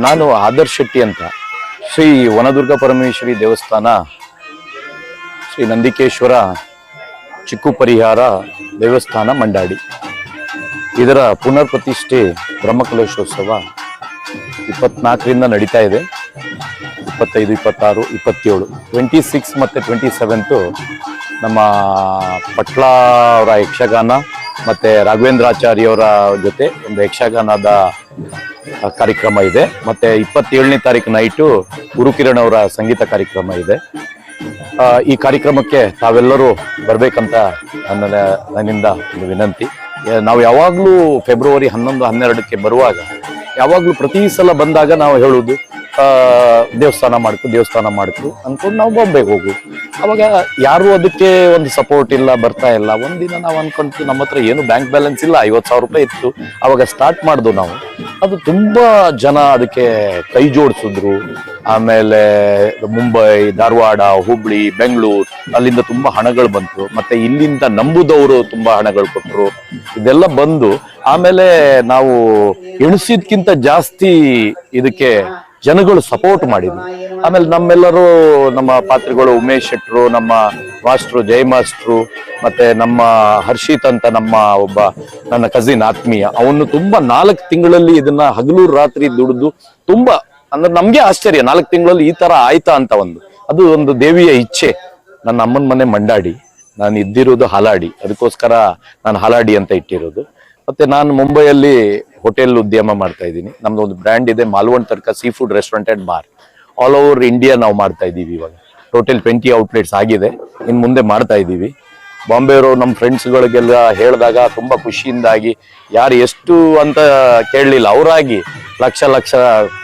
ನಾನು ಆದರ್ಶ್ ಶೆಟ್ಟಿ ಅಂತ, ಶ್ರೀ ವನದುರ್ಗಾ ಪರಮೇಶ್ವರಿ ದೇವಸ್ಥಾನ, ಶ್ರೀ ನಂದಿಕೇಶ್ವರ ಚಿಕ್ಕು ಪರಿಹಾರ ದೇವಸ್ಥಾನ ಮಂಡಾಡಿ. ಇದರ ಪುನರ್ ಪ್ರತಿಷ್ಠೆ ಬ್ರಹ್ಮಕಲಶೋತ್ಸವ 24ರಿಂದ ನಡೀತಾ ಇದೆ. 25, 26, 27, 26 ಮತ್ತು 27 ನಮ್ಮ ಪಟ್ಲ ಅವರ ಯಕ್ಷಗಾನ ಮತ್ತು ರಾಘವೇಂದ್ರಾಚಾರ್ಯವರ ಜೊತೆ ಒಂದು ಯಕ್ಷಗಾನದ ಕಾರ್ಯಕ್ರಮ ಇದೆ. ಮತ್ತು 27ನೇ ತಾರೀಕು ನೈಟು ಗುರುಕಿರಣ್ ಅವರ ಸಂಗೀತ ಕಾರ್ಯಕ್ರಮ ಇದೆ. ಈ ಕಾರ್ಯಕ್ರಮಕ್ಕೆ ತಾವೆಲ್ಲರೂ ಬರಬೇಕಂತ ನನ್ನಿಂದ ಒಂದು ವಿನಂತಿ. ನಾವು ಯಾವಾಗಲೂ ಫೆಬ್ರವರಿ 11, 12ಕ್ಕೆ ಬರುವಾಗ ಯಾವಾಗಲೂ ಪ್ರತಿ ಸಲ ಬಂದಾಗ ನಾವು ಹೇಳುವುದು ದೇವಸ್ಥಾನ ಮಾಡ್ಕು ಅಂದ್ಕೊಂಡು ನಾವು ಬಾಂಬೆಗೆ ಹೋಗು. ಅವಾಗ ಯಾರು ಅದಕ್ಕೆ ಒಂದು ಸಪೋರ್ಟ್ ಇಲ್ಲ, ಬರ್ತಾ ಇಲ್ಲ. ಒಂದಿನ ನಾವು ಅನ್ಕೊಂತು ನಮ್ಮ ಹತ್ರ ಏನು ಬ್ಯಾಂಕ್ ಬ್ಯಾಲೆನ್ಸ್ ಇಲ್ಲ, 50,000 ರೂಪಾಯಿ ಇತ್ತು. ಅವಾಗ ಸ್ಟಾರ್ಟ್ ಮಾಡಿದ್ವು ನಾವು. ಅದು ತುಂಬಾ ಜನ ಅದಕ್ಕೆ ಕೈ ಜೋಡಿಸಿದ್ರು. ಆಮೇಲೆ ಮುಂಬೈ, ಧಾರವಾಡ, ಹುಬ್ಳಿ, ಬೆಂಗಳೂರು ಅಲ್ಲಿಂದ ತುಂಬಾ ಹಣಗಳು ಬಂತು. ಮತ್ತೆ ಇಲ್ಲಿಂದ ನಂಬುದವರು ತುಂಬಾ ಹಣಗಳು ಕೊಟ್ಟರು. ಇದೆಲ್ಲ ಬಂದು ಆಮೇಲೆ ನಾವು ಎಣಿಸಿದ್ಕಿಂತ ಜಾಸ್ತಿ ಇದಕ್ಕೆ ಜನಗಳು ಸಪೋರ್ಟ್ ಮಾಡಿದ್ರು. ಆಮೇಲೆ ನಮ್ಮೆಲ್ಲರೂ ನಮ್ಮ ಪಾತ್ರಿಗಳು ಉಮೇಶ್ ಶೆಟ್ರು, ನಮ್ಮ ಮಾಸ್ಟ್ರು ಜೈ ಮಾಸ್ಟ್ರು, ಮತ್ತೆ ನಮ್ಮ ಹರ್ಷಿತ್ ಅಂತ ನಮ್ಮ ಒಬ್ಬ ನನ್ನ ಕಸಿನ್ ಆತ್ಮೀಯ, ಅವನು ತುಂಬಾ 4 ತಿಂಗಳಲ್ಲಿ ಇದನ್ನ ಹಗಲು ರಾತ್ರಿ ದುಡಿದು ತುಂಬಾ ಅಂದ್ರೆ ನಮ್ಗೆ ಆಶ್ಚರ್ಯ, 4 ತಿಂಗಳಲ್ಲಿ ಈ ತರ ಆಯ್ತಾ ಅಂತ. ಅದು ಒಂದು ದೇವಿಯ ಇಚ್ಛೆ. ನನ್ನ ಅಮ್ಮನ ಮನೆ ಮಂಡಾಡಿ, ನಾನು ಇದ್ದಿರೋದು ಹಾಲಾಡಿ, ಅದಕ್ಕೋಸ್ಕರ ನಾನು ಹಾಲಾಡಿ ಅಂತ ಇಟ್ಟಿರೋದು. ಮತ್ತೆ ನಾನು ಮುಂಬೈಯಲ್ಲಿ ಹೋಟೆಲ್ ಉದ್ಯಮ ಮಾಡ್ತಾ ಇದ್ದೀನಿ. ನಮ್ದು ಒಂದು ಬ್ರ್ಯಾಂಡ್ ಇದೆ, Malvan Tadka sea food restaurant and bar. All over India ನಾವು ಮಾಡ್ತಾ ಇದ್ದೀವಿ. ಇವಾಗ ಟೋಟಲ್ 20 ಔಟ್ಲೆಟ್ಸ್ ಆಗಿದೆ, ಇನ್ನು ಮುಂದೆ ಮಾಡ್ತಾ ಇದ್ದೀವಿ. ಬಾಂಬೆಯವರು ನಮ್ಮ ಫ್ರೆಂಡ್ಸ್ಗಳಿಗೆಲ್ಲ ಹೇಳಿದಾಗ ತುಂಬಾ ಖುಷಿಯಿಂದಾಗಿ, ಯಾರು ಎಷ್ಟು ಅಂತ ಕೇಳಲಿಲ್ಲ, ಅವರಾಗಿ ಲಕ್ಷ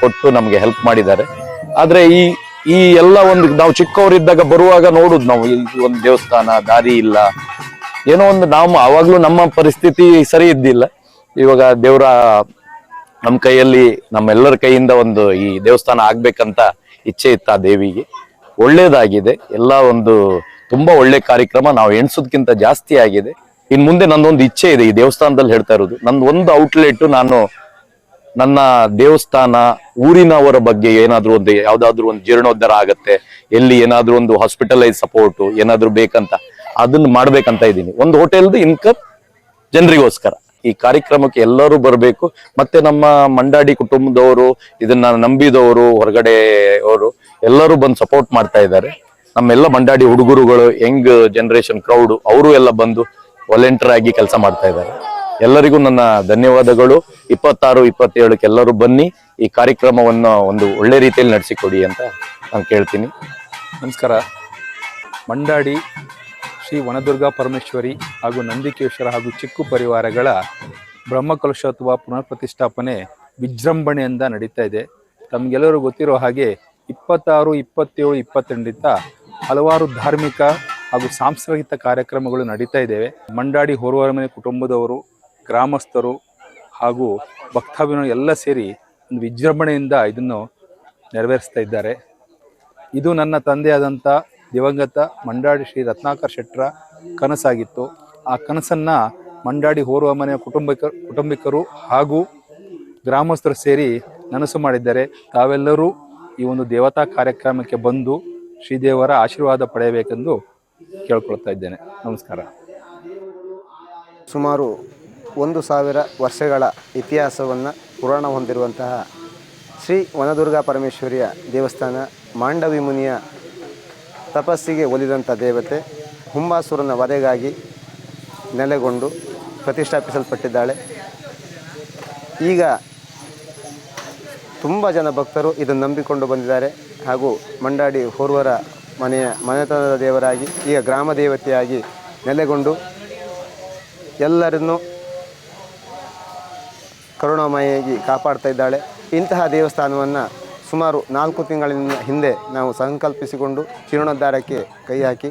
ಕೊಟ್ಟು ನಮಗೆ ಹೆಲ್ಪ್ ಮಾಡಿದ್ದಾರೆ. ಆದ್ರೆ ಈ ಎಲ್ಲ ಒಂದು ನಾವು ಚಿಕ್ಕವರಿದ್ದಾಗ ಬರುವಾಗ ನೋಡುದು ನಾವು, ಇಲ್ಲಿ ಒಂದು ದೇವಸ್ಥಾನ, ದಾರಿ ಇಲ್ಲ, ಏನೋ ಒಂದು ನಾವು ಆವಾಗ್ಲೂ ನಮ್ಮ ಪರಿಸ್ಥಿತಿ ಸರಿ ಇದ್ದಿಲ್ಲ. ಇವಾಗ ದೇವರ ನಮ್ಮ ಕೈಯಲ್ಲಿ, ನಮ್ಮೆಲ್ಲರ ಕೈಯಿಂದ ಒಂದು ಈ ದೇವಸ್ಥಾನ ಆಗ್ಬೇಕಂತ ಇಚ್ಛೆ ಇತ್ತು. ಆ ದೇವಿಗೆ ಒಳ್ಳೇದಾಗಿದೆ. ಎಲ್ಲ ಒಂದು ತುಂಬಾ ಒಳ್ಳೆ ಕಾರ್ಯಕ್ರಮ, ನಾವು ಎಣಿಸೋದಕ್ಕಿಂತ ಜಾಸ್ತಿ ಆಗಿದೆ. ಇನ್ ಮುಂದೆ ನಂದೊಂದು ಇಚ್ಛೆ ಇದೆ, ಈ ದೇವಸ್ಥಾನದಲ್ಲಿ ಹೇಳ್ತಾ ಇರೋದು, ನಂದು ಒಂದು ಔಟ್ಲೆಟ್, ನಾನು ನನ್ನ ದೇವಸ್ಥಾನ ಊರಿನವರ ಬಗ್ಗೆ ಏನಾದ್ರು ಒಂದು, ಯಾವ್ದಾದ್ರು ಒಂದು ಜೀರ್ಣೋದ್ಧಾರ ಆಗತ್ತೆ, ಎಲ್ಲಿ ಏನಾದ್ರು ಒಂದು ಹಾಸ್ಪಿಟಲೈಸ್ ಸಪೋರ್ಟ್ ಏನಾದ್ರು ಬೇಕಂತ, ಅದನ್ನ ಮಾಡ್ಬೇಕಂತ ಇದ್ದೀನಿ. ಒಂದು ಹೋಟೆಲ್ದು ಇನ್ಕಮ್ ಜನರಿಗೋಸ್ಕರ. ಈ ಕಾರ್ಯಕ್ರಮಕ್ಕೆ ಎಲ್ಲರೂ ಬರಬೇಕು. ಮತ್ತೆ ನಮ್ಮ ಮಂಡಾಡಿ ಕುಟುಂಬದವರು, ಇದನ್ನ ನಂಬಿದವರು, ಹೊರಗಡೆ ಅವರು ಎಲ್ಲರೂ ಬಂದು ಸಪೋರ್ಟ್ ಮಾಡ್ತಾ ಇದ್ದಾರೆ. ನಮ್ಮೆಲ್ಲ ಮಂಡಾಡಿ ಹುಡುಗರುಗಳು, ಯಂಗ್ ಜನರೇಷನ್ ಕ್ರೌಡ್, ಅವರು ಎಲ್ಲ ಬಂದು ವಾಲಂಟಿಯರ್ ಆಗಿ ಕೆಲಸ ಮಾಡ್ತಾ ಇದ್ದಾರೆ. ಎಲ್ಲರಿಗೂ ನನ್ನ ಧನ್ಯವಾದಗಳು. 26, 27ಕ್ಕೆ ಎಲ್ಲರೂ ಬನ್ನಿ, ಈ ಕಾರ್ಯಕ್ರಮವನ್ನು ಒಂದು ಒಳ್ಳೆ ರೀತಿಯಲ್ಲಿ ನಡೆಸಿಕೊಡಿ ಅಂತ ನಾನು ಕೇಳ್ತೀನಿ. ನಮಸ್ಕಾರ. ಮಂಡಾಡಿ ಶ್ರೀ ವನದುರ್ಗಾ ಪರಮೇಶ್ವರಿ ಹಾಗೂ ನಂದಿಕೇಶ್ವರ ಹಾಗೂ ಚಿಕ್ಕು ಪರಿವಾರಗಳ ಬ್ರಹ್ಮಕಲಶೋತ್ಸವ ಪುನರ್ ಪ್ರತಿಷ್ಠಾಪನೆ ವಿಜೃಂಭಣೆಯಿಂದ ನಡೀತಾ ಇದೆ. ತಮಗೆಲ್ಲರೂ ಗೊತ್ತಿರೋ ಹಾಗೆ 26, 27, 28 ಹಲವಾರು ಧಾರ್ಮಿಕ ಹಾಗೂ ಸಾಂಸ್ಕೃತಿಕ ಕಾರ್ಯಕ್ರಮಗಳು ನಡೀತಾ ಇದ್ದೇವೆ. ಮಂಡಾಡಿ ಹೋರುವರಮನೆ ಕುಟುಂಬದವರು, ಗ್ರಾಮಸ್ಥರು ಹಾಗೂ ಭಕ್ತಾಭಿಮಾನಿಗಳು ಎಲ್ಲ ಸೇರಿ ಒಂದು ವಿಜೃಂಭಣೆಯಿಂದ ಇದನ್ನು ನೆರವೇರಿಸ್ತಾ ಇದ್ದಾರೆ. ಇದು ನನ್ನ ತಂದೆಯಾದಂಥ ದಿವಂಗತ ಮಂಡಾಡಿ ಶ್ರೀ ರತ್ನಾಕರ್ ಶೆಟ್ಟರ ಕನಸಾಗಿತ್ತು. ಆ ಕನಸನ್ನು ಮಂಡಾಡಿ ಹೋರುವ ಮನೆಯ ಕುಟುಂಬಿಕರು ಹಾಗೂ ಗ್ರಾಮಸ್ಥರು ಸೇರಿ ನನಸು ಮಾಡಿದ್ದಾರೆ. ತಾವೆಲ್ಲರೂ ಈ ಒಂದು ದೇವತಾ ಕಾರ್ಯಕ್ರಮಕ್ಕೆ ಬಂದು ಶ್ರೀದೇವರ ಆಶೀರ್ವಾದ ಪಡೆಯಬೇಕೆಂದು ಕೇಳ್ಕೊಳ್ತಾ ಇದ್ದೇನೆ. ನಮಸ್ಕಾರ. ಸುಮಾರು 1000 ವರ್ಷಗಳ ಇತಿಹಾಸವನ್ನು ಪುರಾಣ ಹೊಂದಿರುವಂತಹ ಶ್ರೀ ವನದುರ್ಗಾ ಪರಮೇಶ್ವರಿಯ ದೇವಸ್ಥಾನ, ಮಾಂಡವಿ ಮುನಿಯ ತಪಸ್ಸಿಗೆ ಒಲಿದಂಥ ದೇವತೆ, ಹುಂಬಾಸುರನ ವಧೆಗಾಗಿ ನೆಲೆಗೊಂಡು ಪ್ರತಿಷ್ಠಾಪಿಸಲ್ಪಟ್ಟಿದ್ದಾಳೆ. ಈಗ ತುಂಬ ಜನ ಭಕ್ತರು ಇದನ್ನು ನಂಬಿಕೊಂಡು ಬಂದಿದ್ದಾರೆ. ಹಾಗೂ ಮಂಡಾಡಿ ಹೋರ್ವರ ಮನೆತನದ ದೇವರಾಗಿ, ಈಗ ಗ್ರಾಮ ದೇವತೆಯಾಗಿ ನೆಲೆಗೊಂಡು ಎಲ್ಲರನ್ನೂ ಕರುಣಾಮಯಿಯಾಗಿ ಕಾಪಾಡ್ತಾ ಇದ್ದಾಳೆ. ಇಂತಹ ದೇವಸ್ಥಾನವನ್ನು ಸುಮಾರು 4 ತಿಂಗಳಿನ ಹಿಂದೆ ನಾವು ಸಂಕಲ್ಪಿಸಿಕೊಂಡು ಜೀರ್ಣೋದ್ಧಾರಕ್ಕೆ ಕೈ ಹಾಕಿ,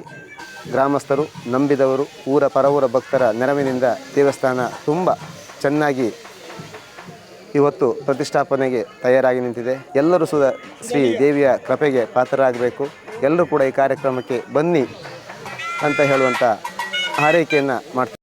ಗ್ರಾಮಸ್ಥರು, ನಂಬಿದವರು, ಊರ ಪರವೂರ ಭಕ್ತರ ನೆರವಿನಿಂದ ದೇವಸ್ಥಾನ ತುಂಬ ಚೆನ್ನಾಗಿ ಇವತ್ತು ಪ್ರತಿಷ್ಠಾಪನೆಗೆ ತಯಾರಾಗಿ ನಿಂತಿದೆ. ಎಲ್ಲರೂ ಶ್ರೀ ದೇವಿಯ ಕೃಪೆಗೆ ಪಾತ್ರರಾಗಬೇಕು. ಎಲ್ಲರೂ ಕೂಡ ಈ ಕಾರ್ಯಕ್ರಮಕ್ಕೆ ಬನ್ನಿ ಅಂತ ಹೇಳುವಂಥ ಹಾರೈಕೆಯನ್ನು ಮಾಡ್ತೀವಿ.